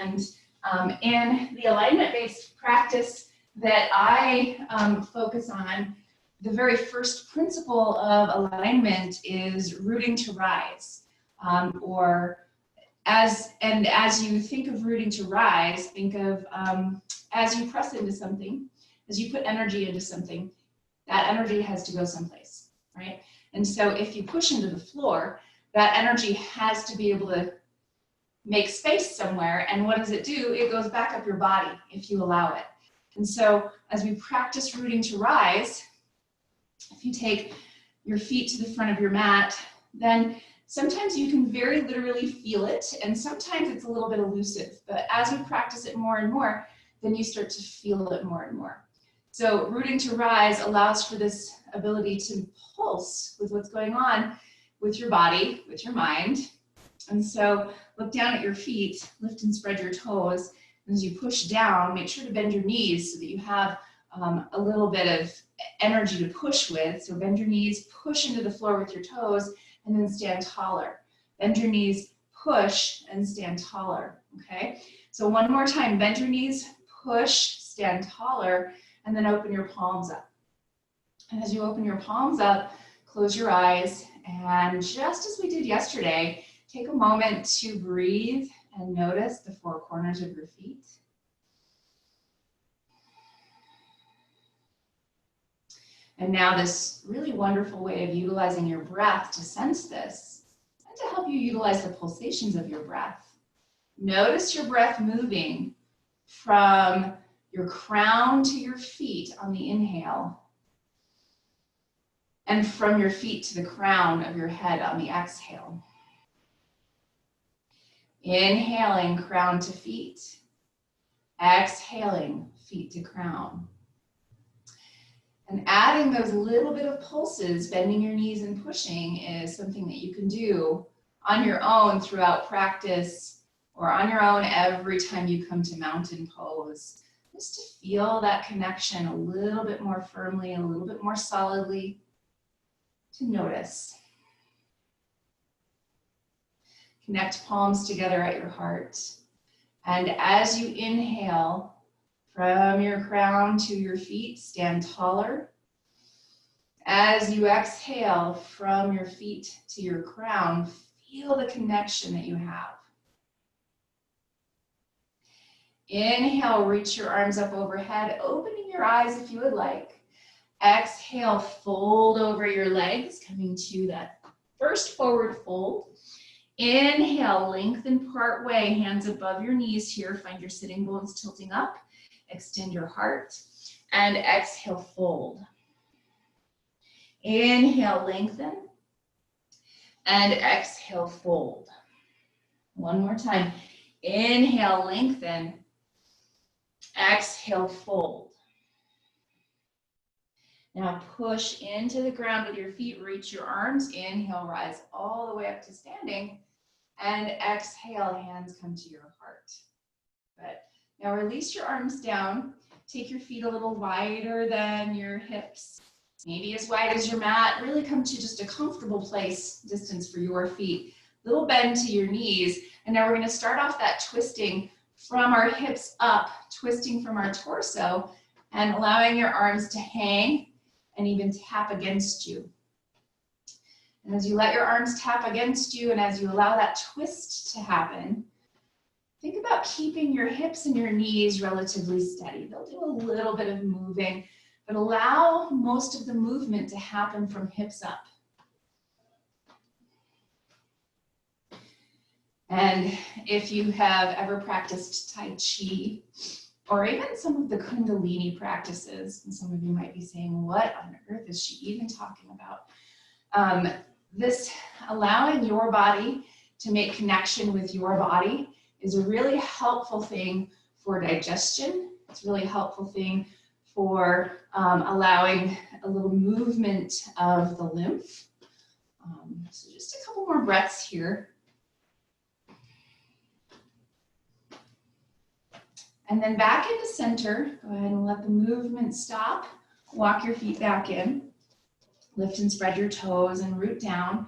in the alignment-based practice that I focus on, the very first principle of alignment is rooting to rise, as you think of rooting to rise, think of as you press into something, as you put energy into something, that energy has to go someplace, right? And so if you push into the floor, that energy has to be able to make space somewhere. And what does it do? It goes back up your body if you allow it. And so as we practice rooting to rise, if you take your feet to the front of your mat, then sometimes you can very literally feel it, and sometimes it's a little bit elusive. But as we practice it more and more, then you start to feel it more and more. So rooting to rise allows for this ability to pulse with what's going on with your body, with your mind. And so look down at your feet, lift and spread your toes. And as you push down, make sure to bend your knees so that you have a little bit of energy to push with. So bend your knees, push into the floor with your toes, and then stand taller. Bend your knees, push, and stand taller, okay? So one more time, bend your knees, push, stand taller, and then open your palms up. And as you open your palms up, close your eyes, and just as we did yesterday, take a moment to breathe and notice the four corners of your feet. And now this really wonderful way of utilizing your breath to sense this and to help you utilize the pulsations of your breath. Notice your breath moving from your crown to your feet on the inhale and from your feet to the crown of your head on the exhale. Inhaling, crown to feet. Exhaling, feet to crown. And adding those little bit of pulses, bending your knees and pushing, is something that you can do on your own throughout practice, or on your own every time you come to mountain pose, just to feel that connection a little bit more firmly, a little bit more solidly, to notice. Connect palms together at your heart. And as you inhale, from your crown to your feet, stand taller. As you exhale from your feet to your crown, feel the connection that you have. Inhale, reach your arms up overhead, opening your eyes if you would like. Exhale, fold over your legs, coming to that first forward fold. Inhale, lengthen part way, hands above your knees here. Find your sitting bones tilting up. Extend your heart, and exhale, fold. Inhale, lengthen, and exhale, fold. One more time. Inhale, lengthen, exhale, fold. Now push into the ground with your feet, reach your arms, inhale, rise all the way up to standing, and exhale, hands come to your heart. Good. Now release your arms down, take your feet a little wider than your hips, maybe as wide as your mat. Really come to just a comfortable distance for your feet. Little bend to your knees, and now we're going to start off that twisting from our hips up, twisting from our torso, and allowing your arms to hang and even tap against you. And as you let your arms tap against you, and as you allow that twist to happen, think about keeping your hips and your knees relatively steady. They'll do a little bit of moving, but allow most of the movement to happen from hips up. And if you have ever practiced Tai Chi, or even some of the Kundalini practices, and some of you might be saying, what on earth is she even talking about? This allowing your body to make connection with your body is a really helpful thing for digestion. It's a really helpful thing for allowing a little movement of the lymph. So just a couple more breaths here. And then back into center. Go ahead and let the movement stop. Walk your feet back in. Lift and spread your toes and root down.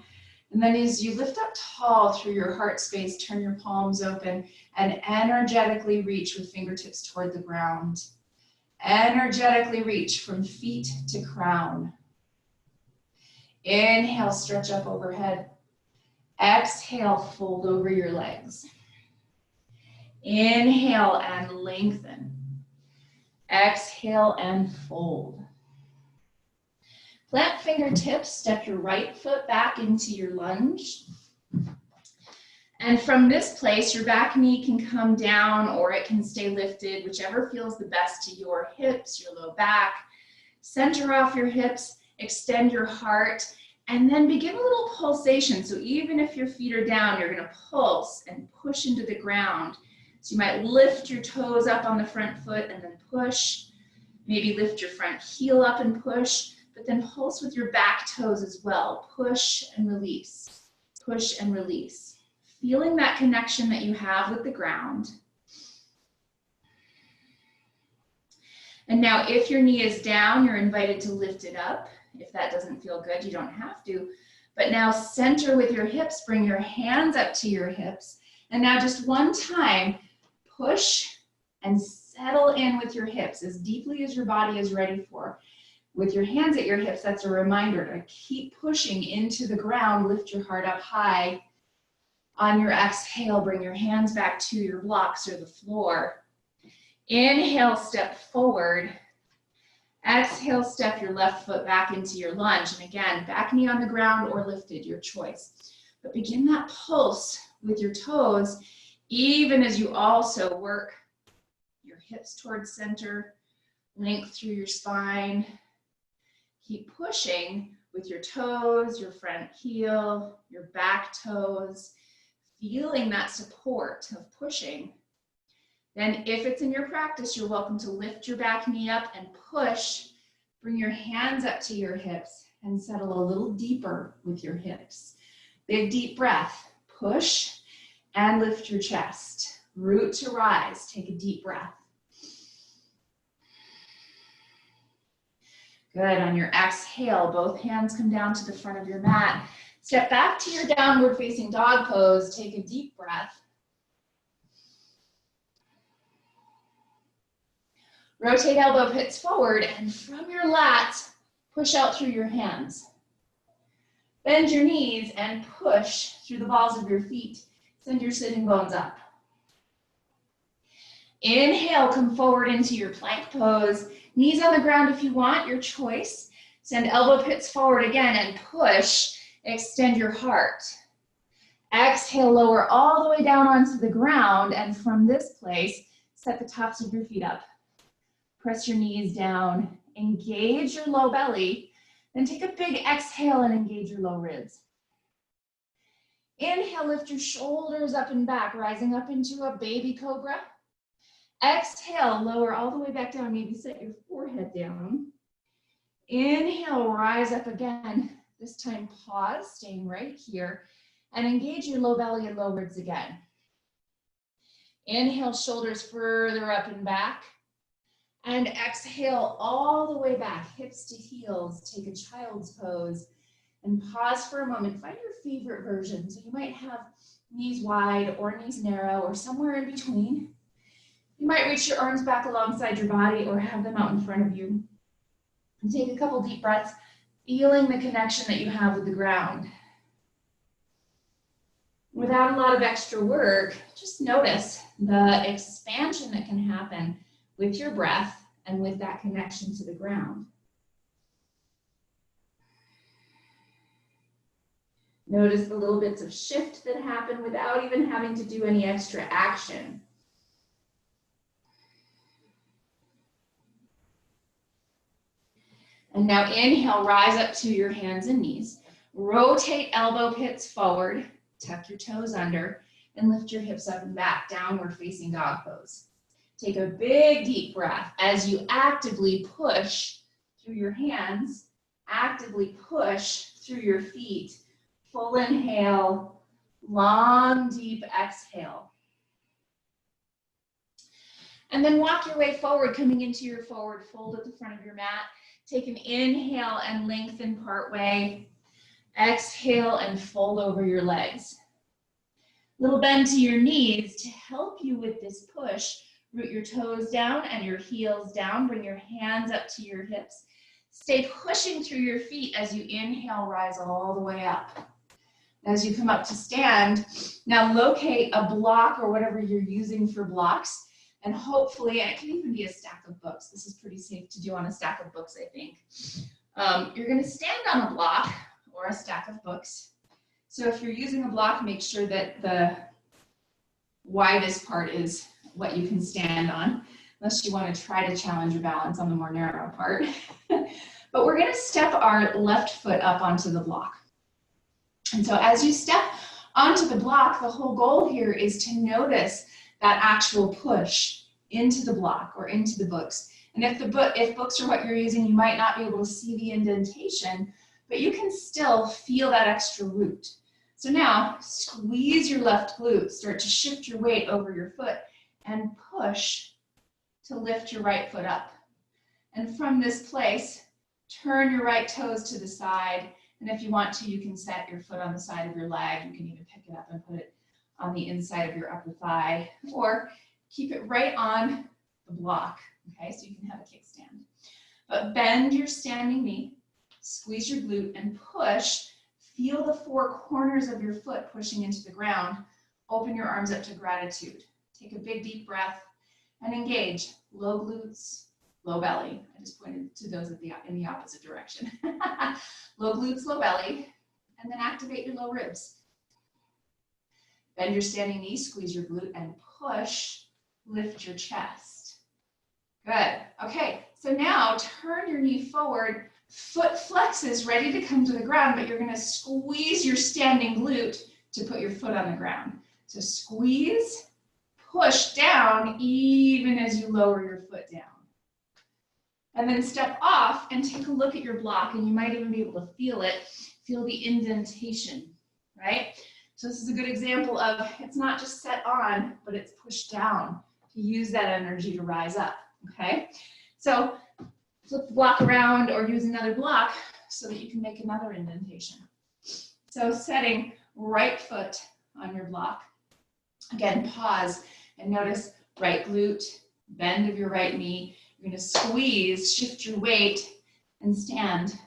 And then as you lift up tall through your heart space, turn your palms open and energetically reach with fingertips toward the ground. Energetically reach from feet to crown. Inhale, stretch up overhead. Exhale, fold over your legs. Inhale and lengthen. Exhale and fold. Plant fingertips, step your right foot back into your lunge. And from this place, your back knee can come down or it can stay lifted, whichever feels the best to your hips, your low back. Center off your hips, extend your heart, and then begin a little pulsation. So even if your feet are down, you're gonna pulse and push into the ground. So you might lift your toes up on the front foot and then push. Maybe lift your front heel up and push. But then pulse with your back toes as well. Push and release, push and release. Feeling that connection that you have with the ground. And now if your knee is down, you're invited to lift it up. If that doesn't feel good, you don't have to. But now center with your hips, bring your hands up to your hips. And now just one time, push and settle in with your hips as deeply as your body is ready for. With your hands at your hips, that's a reminder to keep pushing into the ground. Lift your heart up high. On your exhale, bring your hands back to your blocks or the floor. Inhale, step forward. Exhale, step your left foot back into your lunge. And again, back knee on the ground or lifted, your choice. But begin that pulse with your toes, even as you also work your hips towards center, length through your spine. Keep pushing with your toes, your front heel, your back toes, feeling that support of pushing. Then if it's in your practice, you're welcome to lift your back knee up and push. Bring your hands up to your hips and settle a little deeper with your hips. Big deep breath, push and lift your chest. Root to rise, take a deep breath. Good, on your exhale, both hands come down to the front of your mat. Step back to your downward facing dog pose, take a deep breath. Rotate elbow pits forward and from your lats, push out through your hands. Bend your knees and push through the balls of your feet. Send your sitting bones up. Inhale, come forward into your plank pose. Knees on the ground if you want, your choice. Send elbow pits forward again and push. Extend your heart. Exhale, lower all the way down onto the ground. And from this place, set the tops of your feet up. Press your knees down. Engage your low belly. Then take a big exhale and engage your low ribs. Inhale, lift your shoulders up and back, rising up into a baby cobra. Exhale, lower all the way back down, maybe set your forehead down. Inhale, rise up again. This time pause, staying right here, and engage your low belly and low ribs again. Inhale, shoulders further up and back. And exhale all the way back, hips to heels. Take a child's pose and pause for a moment. Find your favorite version. So you might have knees wide or knees narrow or somewhere in between. You might reach your arms back alongside your body or have them out in front of you. And take a couple deep breaths, feeling the connection that you have with the ground. Without a lot of extra work, just notice the expansion that can happen with your breath and with that connection to the ground. Notice the little bits of shift that happen without even having to do any extra action. And now inhale, rise up to your hands and knees. Rotate elbow pits forward, tuck your toes under, and lift your hips up and back, downward facing dog pose. Take a big deep breath as you actively push through your hands, actively push through your feet. Full inhale, long deep exhale. And then walk your way forward, coming into your forward fold at the front of your mat. Take an inhale and lengthen part way. Exhale and fold over your legs. Little bend to your knees to help you with this push. Root your toes down and your heels down. Bring your hands up to your hips. Stay pushing through your feet as you inhale, rise all the way up. As you come up to stand, now locate a block or whatever you're using for blocks. And hopefully, and it can even be a stack of books. This is pretty safe to do on a stack of books, I think. You're going to stand on a block or a stack of books. So if you're using a block, make sure that the widest part is what you can stand on, unless you want to try to challenge your balance on the more narrow part. But we're going to step our left foot up onto the block. And so as you step onto the block, the whole goal here is to notice that actual push into the block or into the books. And if books are what you're using, you might not be able to see the indentation, but you can still feel that extra root. So now squeeze your left glute, start to shift your weight over your foot and push to lift your right foot up. And from this place, turn your right toes to the side. And if you want to, you can set your foot on the side of your leg. You can even pick it up and put it on the inside of your upper thigh, or keep it right on the block, okay? So you can have a kickstand. But bend your standing knee, squeeze your glute and push. Feel the four corners of your foot pushing into the ground. Open your arms up to gratitude. Take a big deep breath and engage. Low glutes, low belly. I just pointed to those in the opposite direction. Low glutes, low belly, and then activate your low ribs. Bend your standing knee, squeeze your glute, and push. Lift your chest. Good. Okay, so now turn your knee forward. Foot flexes, ready to come to the ground, but you're going to squeeze your standing glute to put your foot on the ground. So squeeze, push down, even as you lower your foot down. And then step off and take a look at your block, and you might even be able to feel it. Feel the indentation, right? So this is a good example of it's not just set on, but it's pushed down to use that energy to rise up, okay? So flip the block around or use another block so that you can make another indentation. So setting right foot on your block. Again, pause and notice right glute, bend of your right knee. You're going to squeeze, shift your weight, and stand,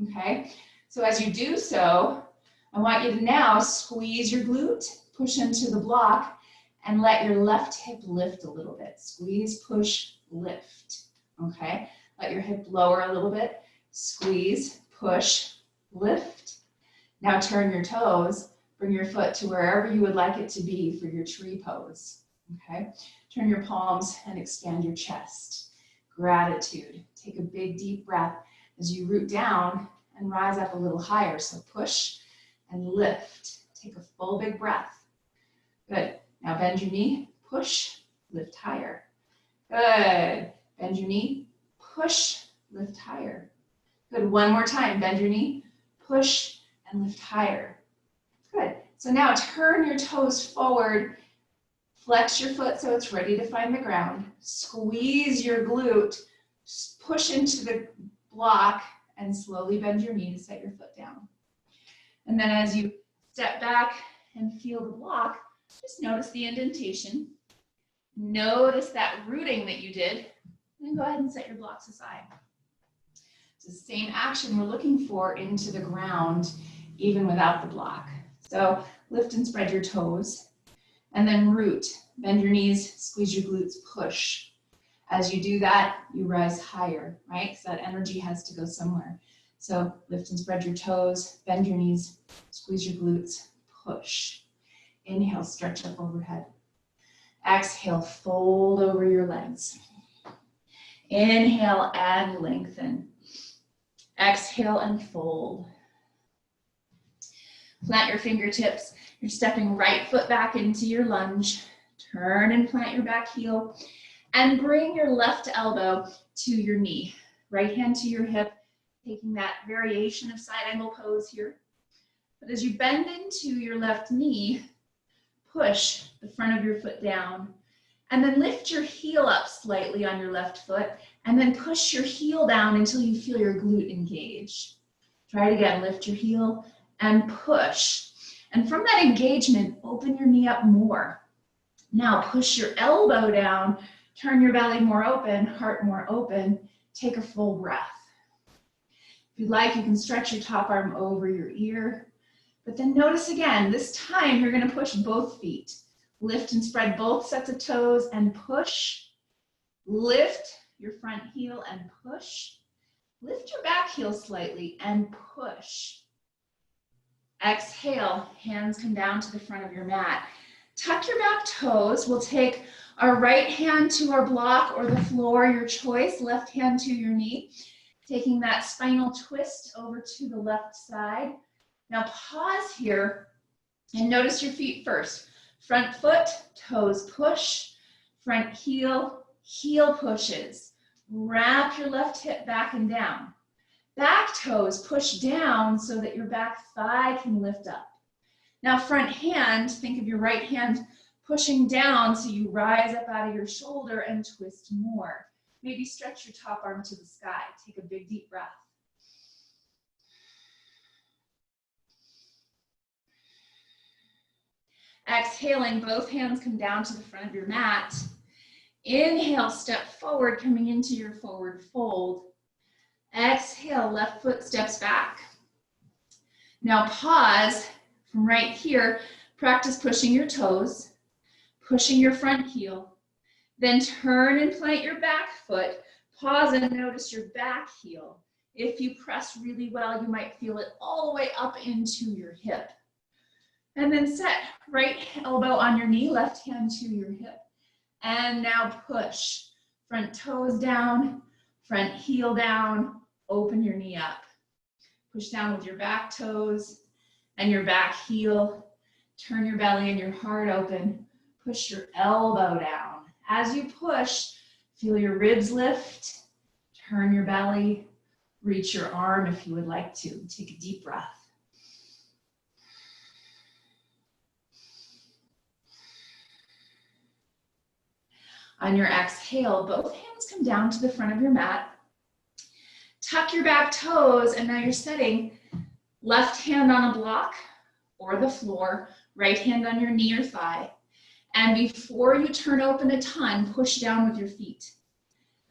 okay? So as you do so, I want you to now squeeze your glute, push into the block, and let your left hip lift a little bit. Squeeze, push, lift, okay? Let your hip lower a little bit. Squeeze, push, lift. Now turn your toes. Bring your foot to wherever you would like it to be for your tree pose, okay? Turn your palms and expand your chest. Gratitude. Take a big deep breath as you root down and rise up a little higher. So push and lift. Take a full big breath. Good. Now bend your knee, push, lift higher. Good. Bend your knee, push, lift higher. Good. One more time. Bend your knee, push, and lift higher. Good. So now turn your toes forward. Flex your foot so it's ready to find the ground. Squeeze your glute, push into the block, and slowly bend your knee to set your foot down. And then as you step back and feel the block, just notice the indentation. Notice that rooting that you did, and go ahead and set your blocks aside. It's the same action we're looking for into the ground, even without the block. So lift and spread your toes. And then root, bend your knees, squeeze your glutes, push. As you do that, you rise higher, right? Because that energy has to go somewhere. So lift and spread your toes, bend your knees, squeeze your glutes, push. Inhale, stretch up overhead. Exhale, fold over your legs. Inhale and lengthen. Exhale and fold. Plant your fingertips. You're stepping right foot back into your lunge. Turn and plant your back heel. And bring your left elbow to your knee. Right hand to your hip, taking that variation of side angle pose here. But as you bend into your left knee, push the front of your foot down. And then lift your heel up slightly on your left foot. And then push your heel down until you feel your glute engage. Try it again. Lift your heel and push. And from that engagement, open your knee up more. Now push your elbow down, turn your belly more open, heart more open. Take a full breath. If you'd like, you can stretch your top arm over your ear. But then notice again, this time you're going to push both feet. Lift and spread both sets of toes and push. Lift your front heel and push. Lift your back heel slightly and push. Exhale, hands come down to the front of your mat. Tuck your back toes. We'll take our right hand to our block or the floor, your choice. Left hand to your knee. Taking that spinal twist over to the left side. Now pause here and notice your feet first. Front foot, toes push. Front heel, heel pushes. Wrap your left hip back and down. Back toes push down so that your back thigh can lift up. Now front hand, think of your right hand pushing down so you rise up out of your shoulder and twist more. Maybe stretch your top arm to the sky. Take a big deep breath. Exhaling, both hands come down to the front of your mat. Inhale, step forward, coming into your forward fold. Exhale, left foot steps back. Now pause from right here. Practice pushing your toes, pushing your front heel. Then turn and plant your back foot. Pause and notice your back heel. If you press really well, you might feel it all the way up into your hip. And then set right elbow on your knee, left hand to your hip. And now push. Front toes down, front heel down, open your knee up. Push down with your back toes and your back heel. Turn your belly and your heart open. Push your elbow down. As you push, feel your ribs lift. Turn your belly. Reach your arm if you would like to. Take a deep breath. On your exhale, both hands come down to the front of your mat. Tuck your back toes, and now you're setting left hand on a block or the floor, right hand on your knee or thigh. And before you turn open a ton, push down with your feet.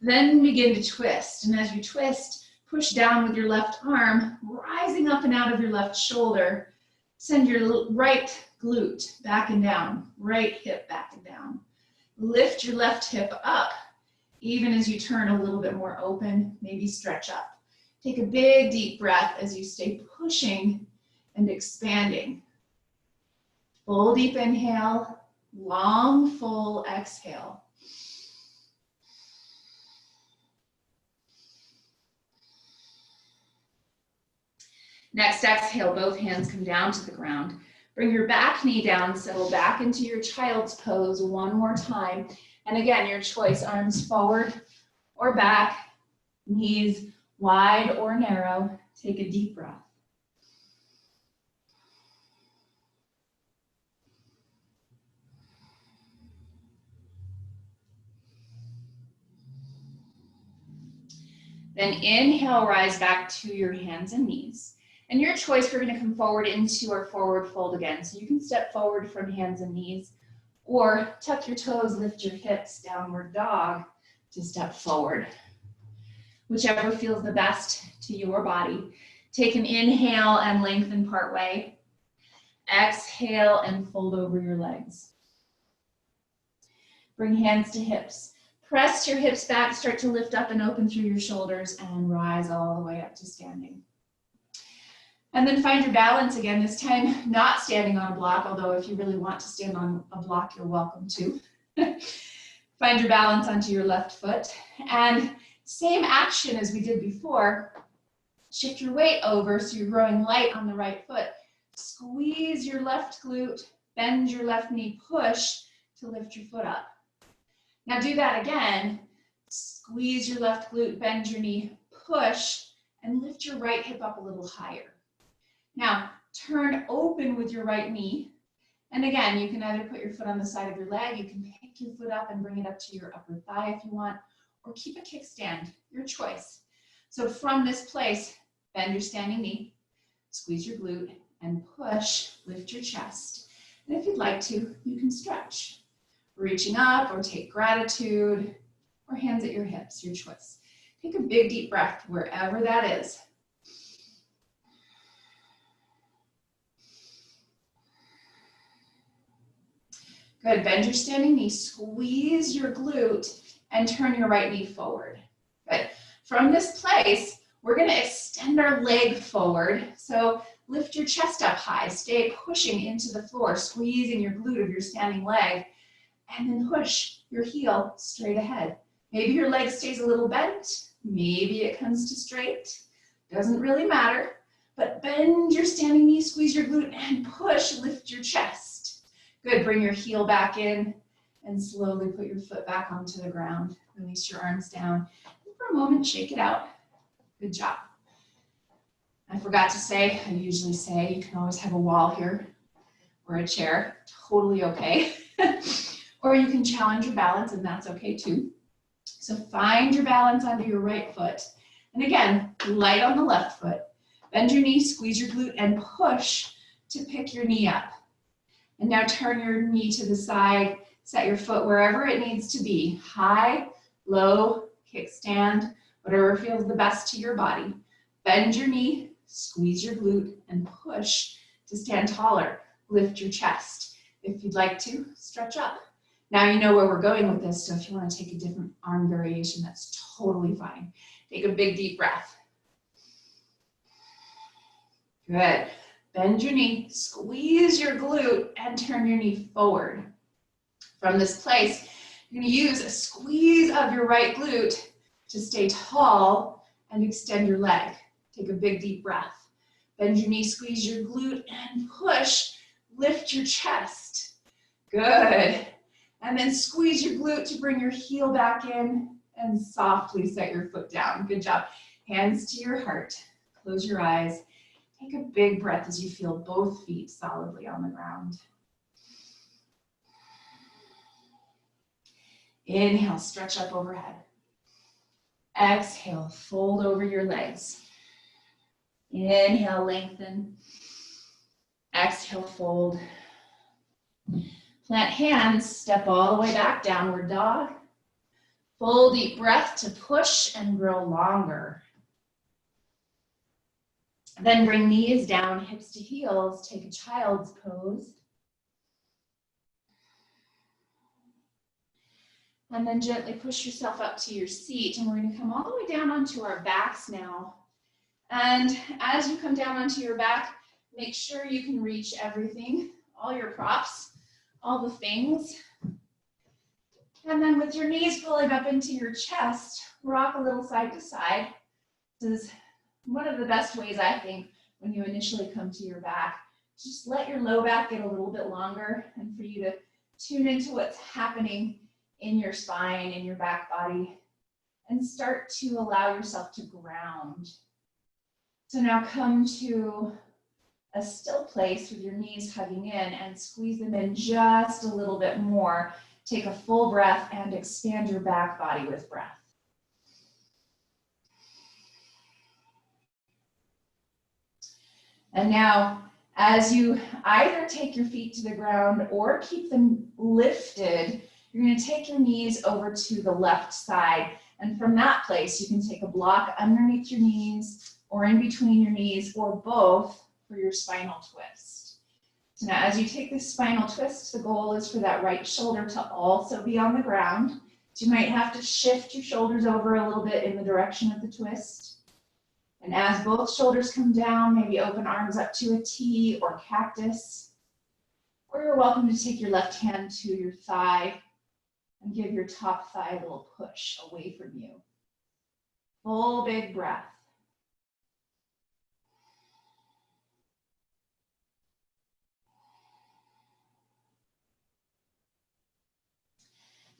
Then begin to twist. And as you twist, push down with your left arm, rising up and out of your left shoulder. Send your right glute back and down, right hip back and down. Lift your left hip up, even as you turn a little bit more open, maybe stretch up. Take a big deep breath as you stay pushing and expanding. Full deep inhale, long full exhale. Next exhale, both hands come down to the ground. Bring your back knee down, settle back into your child's pose one more time. And again, your choice, arms forward or back, knees wide or narrow. Take a deep breath. Then inhale, rise back to your hands and knees. And your choice, we're going to come forward into our forward fold again. So you can step forward from hands and knees, or tuck your toes, lift your hips, downward dog to step forward. Whichever feels the best to your body. Take an inhale and lengthen part way. Exhale and fold over your legs. Bring hands to hips. Press your hips back, start to lift up and open through your shoulders and rise all the way up to standing. And then find your balance again, this time not standing on a block, although if you really want to stand on a block, you're welcome to. Find your balance onto your left foot. And same action as we did before. Shift your weight over so you're growing light on the right foot. Squeeze your left glute, bend your left knee, push to lift your foot up. Now do that again. Squeeze your left glute, bend your knee, push, and lift your right hip up a little higher. Now, turn open with your right knee. And again, you can either put your foot on the side of your leg, you can pick your foot up and bring it up to your upper thigh if you want, or keep a kickstand, your choice. So from this place, bend your standing knee, squeeze your glute, and push, lift your chest. And if you'd like to, you can stretch. Reaching up or take gratitude or hands at your hips, your choice. Take a big deep breath wherever that is. Good, bend your standing knee, squeeze your glute and turn your right knee forward. Good. From this place, we're gonna extend our leg forward. So lift your chest up high, stay pushing into the floor, squeezing your glute of your standing leg, and then push your heel straight ahead. Maybe your leg stays a little bent, maybe it comes to straight, doesn't really matter, but bend your standing knee, squeeze your glute, and push, lift your chest. Good, bring your heel back in, and slowly put your foot back onto the ground. Release your arms down. And for a moment, shake it out. Good job. I forgot to say, I usually say, you can always have a wall here or a chair, totally okay. Or you can challenge your balance, and that's okay too. So find your balance onto your right foot. And again, light on the left foot. Bend your knee, squeeze your glute, and push to pick your knee up. And now turn your knee to the side, set your foot wherever it needs to be. High, low, kickstand, whatever feels the best to your body. Bend your knee, squeeze your glute, and push to stand taller. Lift your chest. If you'd like to, stretch up. Now you know where we're going with this, so if you want to take a different arm variation, that's totally fine. Take a big deep breath. Good. Bend your knee, squeeze your glute, and turn your knee forward. From this place, you're going to use a squeeze of your right glute to stay tall and extend your leg. Take a big deep breath. Bend your knee, squeeze your glute, and push. Lift your chest. Good. And then squeeze your glute to bring your heel back in and softly set your foot down. Good job. Hands to your heart. Close your eyes. Take a big breath as you feel both feet solidly on the ground. Inhale, stretch up overhead. Exhale, fold over your legs. Inhale, lengthen. Exhale, fold. Plant hands, step all the way back, downward dog. Full deep breath to push and grow longer. Then bring knees down, hips to heels, take a child's pose. And then gently push yourself up to your seat, and we're going to come all the way down onto our backs now. And as you come down onto your back, make sure you can reach everything, all your props, all the things. And then with your knees pulling up into your chest, rock a little side to side. This is one of the best ways, I think, when you initially come to your back. Just let your low back get a little bit longer and for you to tune into what's happening in your spine, in your back body, and start to allow yourself to ground. So now come to a still place with your knees hugging in and squeeze them in just a little bit more. Take a full breath and expand your back body with breath. And now, as you either take your feet to the ground or keep them lifted, you're going to take your knees over to the left side. And from that place, you can take a block underneath your knees or in between your knees or both for your spinal twist. So now as you take this spinal twist, the goal is for that right shoulder to also be on the ground. So you might have to shift your shoulders over a little bit in the direction of the twist. And as both shoulders come down, maybe open arms up to a T or cactus. Or you're welcome to take your left hand to your thigh and give your top thigh a little push away from you. Full big breath.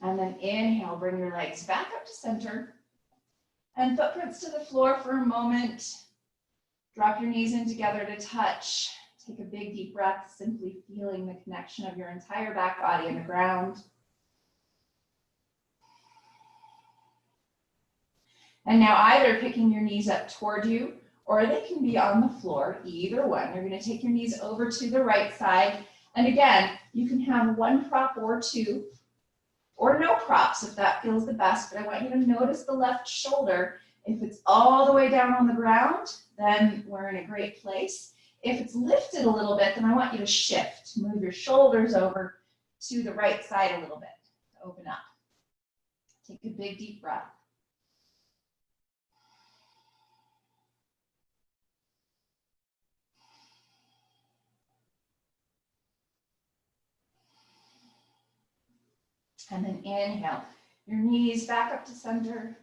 And then inhale, bring your legs back up to center. And footprints to the floor for a moment. Drop your knees in together to touch. Take a big deep breath, simply feeling the connection of your entire back body and the ground. And now either picking your knees up toward you or they can be on the floor, either one. You're gonna take your knees over to the right side. And again, you can have one prop or two, or no props if that feels the best, but I want you to notice the left shoulder. If it's all the way down on the ground, then we're in a great place. If it's lifted a little bit, then I want you to shift. Move your shoulders over to the right side a little bit. Open up. Take a big deep breath. And then inhale. Your knees back up to center.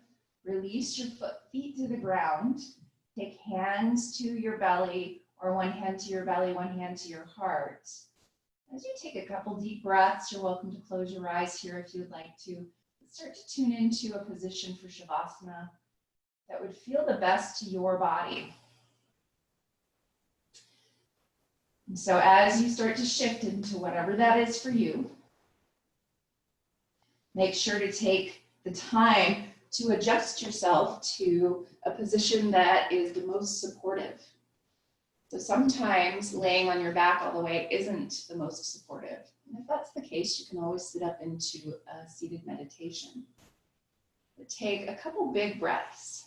Release your feet to the ground. Take hands to your belly, or one hand to your belly, one hand to your heart. As you take a couple deep breaths, you're welcome to close your eyes here if you'd like to. Start to tune into a position for Shavasana that would feel the best to your body. And so as you start to shift into whatever that is for you, make sure to take the time to adjust yourself to a position that is the most supportive. So sometimes laying on your back all the way isn't the most supportive. And if that's the case, you can always sit up into a seated meditation. But take a couple big breaths.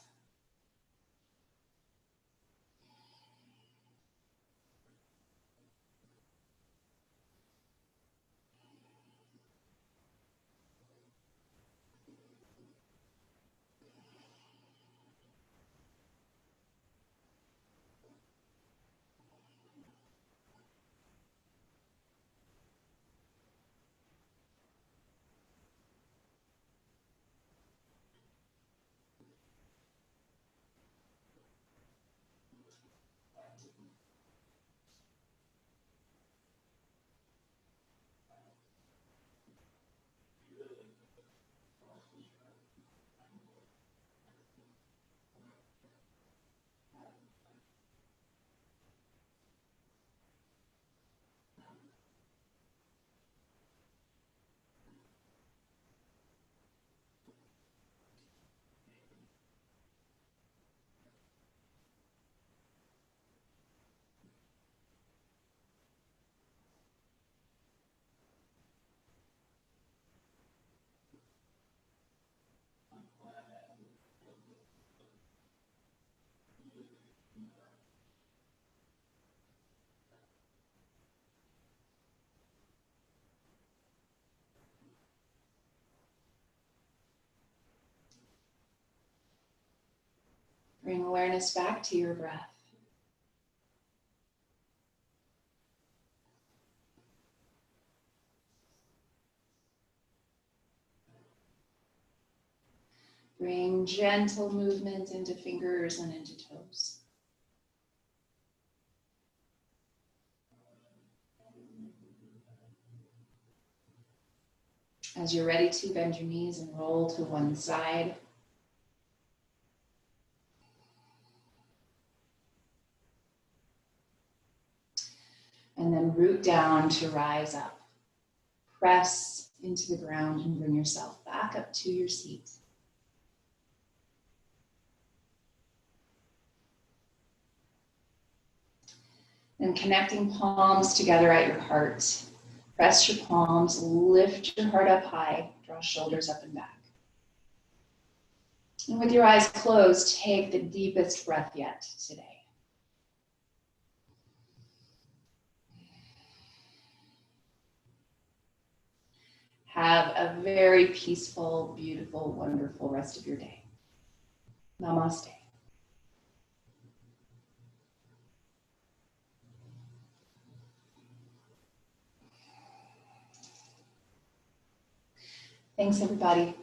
Bring awareness back to your breath. Bring gentle movement into fingers and into toes. As you're ready to, bend your knees and roll to one side. And then root down to rise up. Press into the ground and bring yourself back up to your seat. And connecting palms together at your heart. Press your palms, lift your heart up high, draw shoulders up and back. And with your eyes closed, take the deepest breath yet today. Have a very peaceful, beautiful, wonderful rest of your day. Namaste. Thanks, everybody.